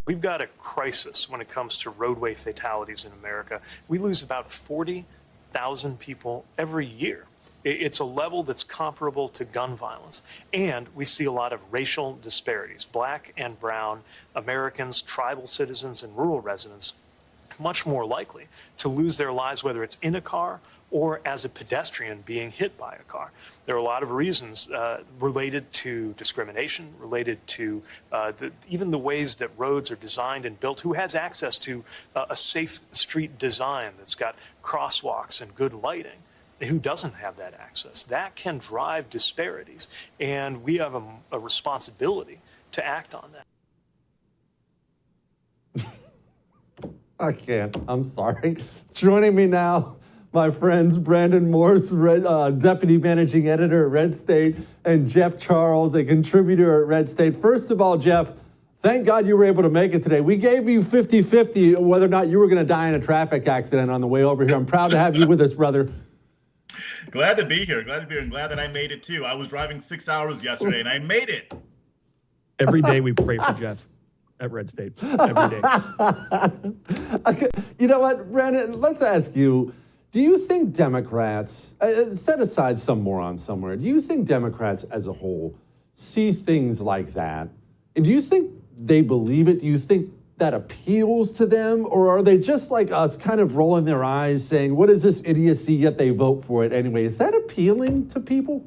We've got a crisis when it comes to roadway fatalities in America. We lose about 40,000 people every year. It's a level that's comparable to gun violence. And we see a lot of racial disparities. Black and brown Americans, tribal citizens, and rural residents much more likely to lose their lives, whether it's in a car or as a pedestrian being hit by a car. There are a lot of reasons related to discrimination, related to even the ways that roads are designed and built. Who has access to a safe street design that's got crosswalks and good lighting? Who doesn't have that access? That can drive disparities, and we have a responsibility to act on that. I can't. I'm sorry. Joining me now, my friends Brandon Morse, Deputy Managing Editor at RedState, and Jeff Charles, a contributor at RedState. First of all, Jeff, thank God you were able to make it today. We gave you 50-50 whether or not you were going to die in a traffic accident on the way over here. I'm proud to have you with us, brother. Glad to be here. And glad that I made it, too. I was driving 6 hours yesterday, and I made it. Every day we pray for Jeff at RedState. Every day. Okay. You know what, Brandon, let's ask you, do you think Democrats, set aside some moron somewhere, do you think Democrats as a whole see things like that? And do you think they believe it? Do you think that appeals to them? Or are they just like us, kind of rolling their eyes saying, what is this idiocy, yet they vote for it anyway? Is that appealing to people?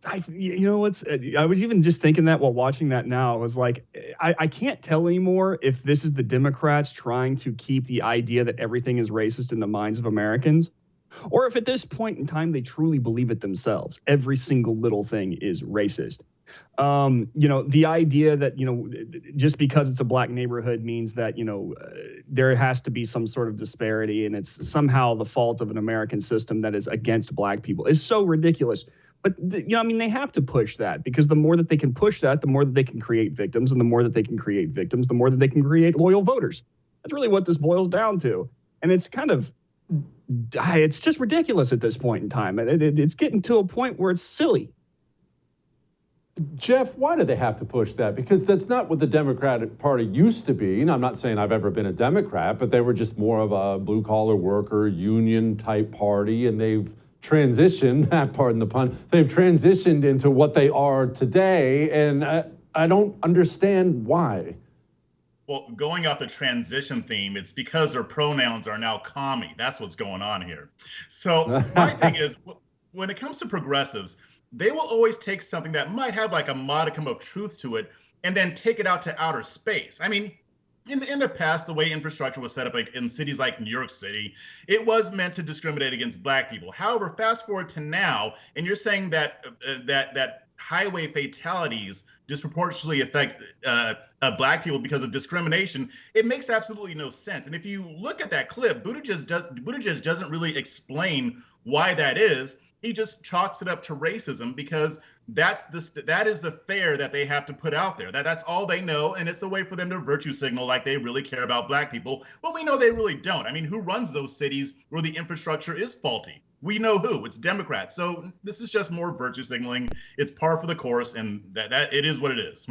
I was even just thinking that while watching that now. I was like, I can't tell anymore if this is the Democrats trying to keep the idea that everything is racist in the minds of Americans, or if at this point in time they truly believe it themselves. Every single little thing is racist. The idea that, just because it's a black neighborhood means that, there has to be some sort of disparity and it's somehow the fault of an American system that is against black people is so ridiculous. But, they have to push that, because the more that they can push that, the more that they can create victims, and the more that they can create victims, the more that they can create loyal voters. That's really what this boils down to. And it's it's just ridiculous at this point in time. It's getting to a point where it's silly. Jeff, why do they have to push that? Because that's not what the Democratic Party used to be. And I'm not saying I've ever been a Democrat, but they were just more of a blue-collar worker, union-type party, and they've transitioned, pardon the pun, they've transitioned into what they are today, and I don't understand why. Well, going off the transition theme, it's because their pronouns are now commie. That's what's going on here. So my thing is, when it comes to progressives, they will always take something that might have like a modicum of truth to it and then take it out to outer space. I mean, in the past, the way infrastructure was set up, like in cities like New York City, it was meant to discriminate against black people. However, fast forward to now, and you're saying that that highway fatalities disproportionately affect black people because of discrimination. It makes absolutely no sense. And if you look at that clip, Buttigieg doesn't really explain why that is. He just chalks it up to racism because that is the fare that they have to put out there. That's all they know, and it's a way for them to virtue signal like they really care about black people. Well, we know they really don't. I mean, who runs those cities where the infrastructure is faulty? We know who. It's Democrats. So this is just more virtue signaling. It's par for the course, and that it is what it is.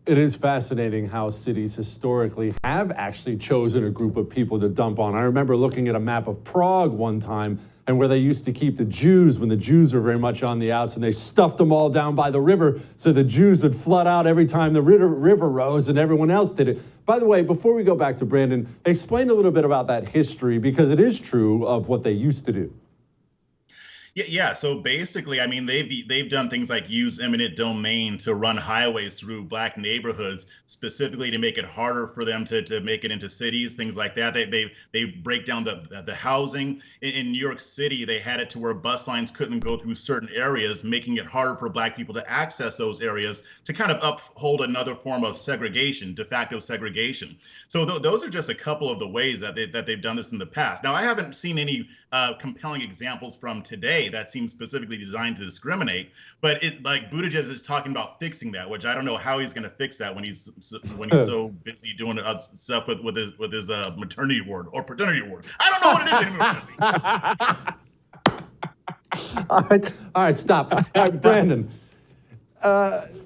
It is fascinating how cities historically have actually chosen a group of people to dump on. I remember looking at a map of Prague one time, and where they used to keep the Jews when the Jews were very much on the outs, and they stuffed them all down by the river so the Jews would flood out every time the river rose and everyone else did it. By the way, before we go back to Brandon, explain a little bit about that history, because it is true of what they used to do. Yeah. So basically, I mean, they've done things like use eminent domain to run highways through black neighborhoods, specifically to make it harder for them to make it into cities, things like that. They break down the housing. In New York City, they had it to where bus lines couldn't go through certain areas, making it harder for black people to access those areas, to kind of uphold another form of segregation, de facto segregation. So those are just a couple of the ways that they've done this in the past. Now, I haven't seen any compelling examples from today that seems specifically designed to discriminate, but Buttigieg is talking about fixing that, which I don't know how he's going to fix that when he's so busy doing stuff with his maternity award or paternity award. I don't know what it is anymore. All right, stop. All right, Brandon,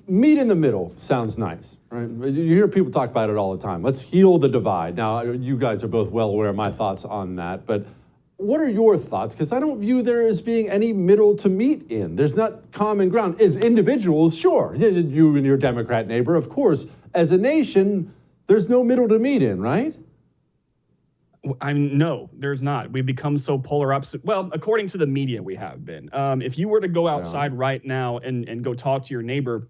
Meet in the middle sounds nice, right? You hear people talk about it all the time. Let's heal the divide. Now, you guys are both well aware of my thoughts on that, but what are your thoughts? Because I don't view there as being any middle to meet in. There's not common ground. As individuals, sure, you and your Democrat neighbor, of course. As a nation, there's no middle to meet in, right? No, there's not. We've become so polar opposite. Well, according to the media, we have been. If you were to go outside right now and go talk to your neighbor,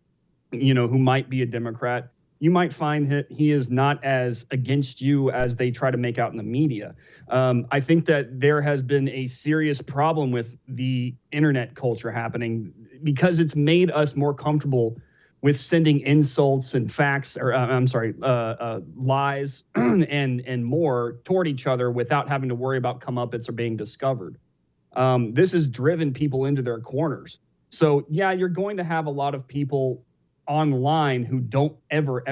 who might be a Democrat, you might find that he is not as against you as they try to make out in the media. I think that there has been a serious problem with the internet culture happening because it's made us more comfortable with sending insults and facts, or lies and more toward each other without having to worry about comeuppance or being discovered. This has driven people into their corners. So yeah, you're going to have a lot of people online who don't ever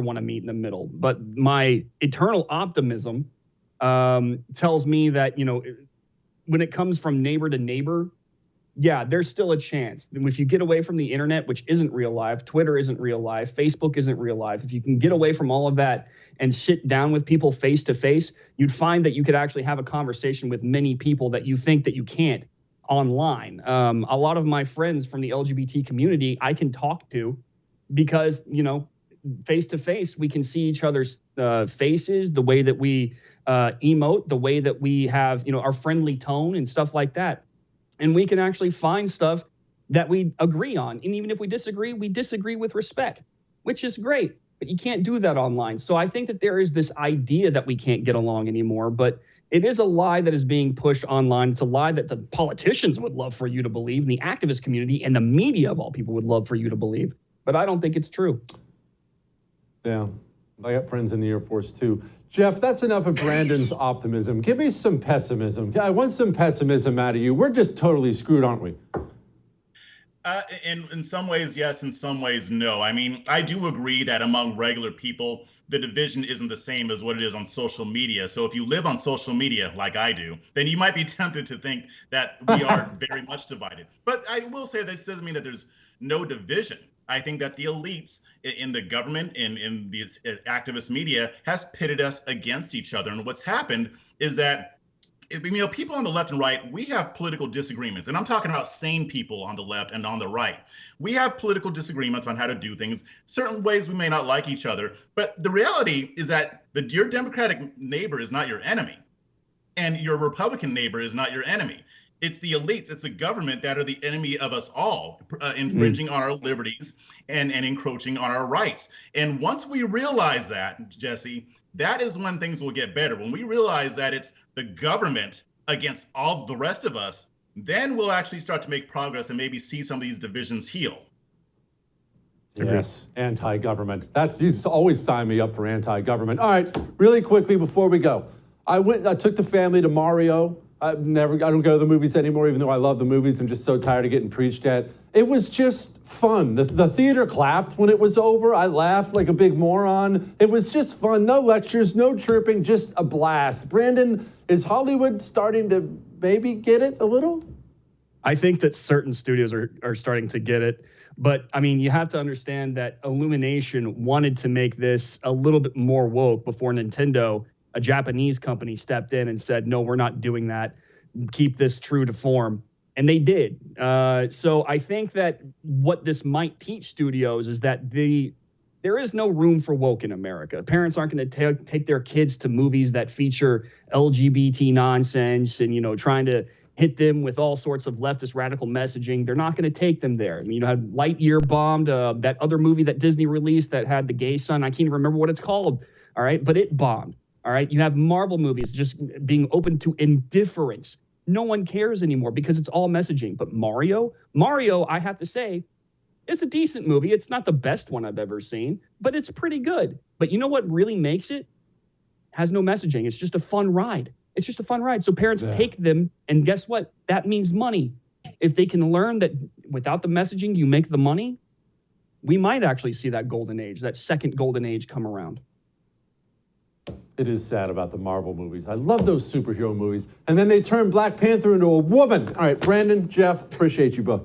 want to meet in the middle. But my eternal optimism tells me that, when it comes from neighbor to neighbor, yeah, there's still a chance. If you get away from the internet, which isn't real life, Twitter isn't real life, Facebook isn't real life, if you can get away from all of that and sit down with people face to face, you'd find that you could actually have a conversation with many people that you think that you can't online. A lot of my friends from the LGBT community I can talk to because, face to face, we can see each other's faces, the way that we emote, the way that we have, our friendly tone and stuff like that. And we can actually find stuff that we agree on. And even if we disagree with respect, which is great. But you can't do that online. So I think that there is this idea that we can't get along anymore. But it is a lie that is being pushed online. It's a lie that the politicians would love for you to believe, and the activist community and the media of all people would love for you to believe. But I don't think it's true. Yeah, I got friends in the Air Force too. Jeff, that's enough of Brandon's optimism. Give me some pessimism. I want some pessimism out of you. We're just totally screwed, aren't we? In some ways, yes. In some ways, no. I mean, I do agree that among regular people, the division isn't the same as what it is on social media. So if you live on social media like I do, then you might be tempted to think that we are very much divided. But I will say this doesn't mean that there's no division. I think that the elites in the government, in the activist media, has pitted us against each other. And what's happened is that, people on the left and right, we have political disagreements. And I'm talking about sane people on the left and on the right. We have political disagreements on how to do things. Certain ways we may not like each other. But the reality is that your Democratic neighbor is not your enemy. And your Republican neighbor is not your enemy. It's the elites, it's the government that are the enemy of us all, infringing on our liberties and encroaching on our rights. And once we realize that, Jesse, that is when things will get better. When we realize that it's the government against all the rest of us, then we'll actually start to make progress and maybe see some of these divisions heal. Yes, anti-government. You always sign me up for anti-government. All right, really quickly before we go. I took the family to Mario. I don't go to the movies anymore, even though I love the movies. I'm just so tired of getting preached at. It was just fun. The theater clapped when it was over. I laughed like a big moron. It was just fun. No lectures, no chirping, just a blast. Brandon, is Hollywood starting to maybe get it a little? I think that certain studios are starting to get it. But, you have to understand that Illumination wanted to make this a little bit more woke before Nintendo, a Japanese company, stepped in and said, no, we're not doing that. Keep this true to form. And they did. So I think that what this might teach studios is that there is no room for woke in America. Parents aren't going to take their kids to movies that feature LGBT nonsense and, trying to hit them with all sorts of leftist radical messaging. They're not going to take them there. Had Lightyear bombed, that other movie that Disney released that had the gay son. I can't even remember what it's called. All right. But it bombed. All right. You have Marvel movies just being open to indifference. No one cares anymore because it's all messaging. But Mario, I have to say, it's a decent movie. It's not the best one I've ever seen, but it's pretty good. But you know what really makes it? Has no messaging. It's just a fun ride. It's just a fun ride. So parents take them, and guess what? That means money. If they can learn that without the messaging, you make the money, we might actually see that golden age, that second golden age come around. It is sad about the Marvel movies. I love those superhero movies. And then they turn Black Panther into a woman. All right, Brandon, Jeff, appreciate you both.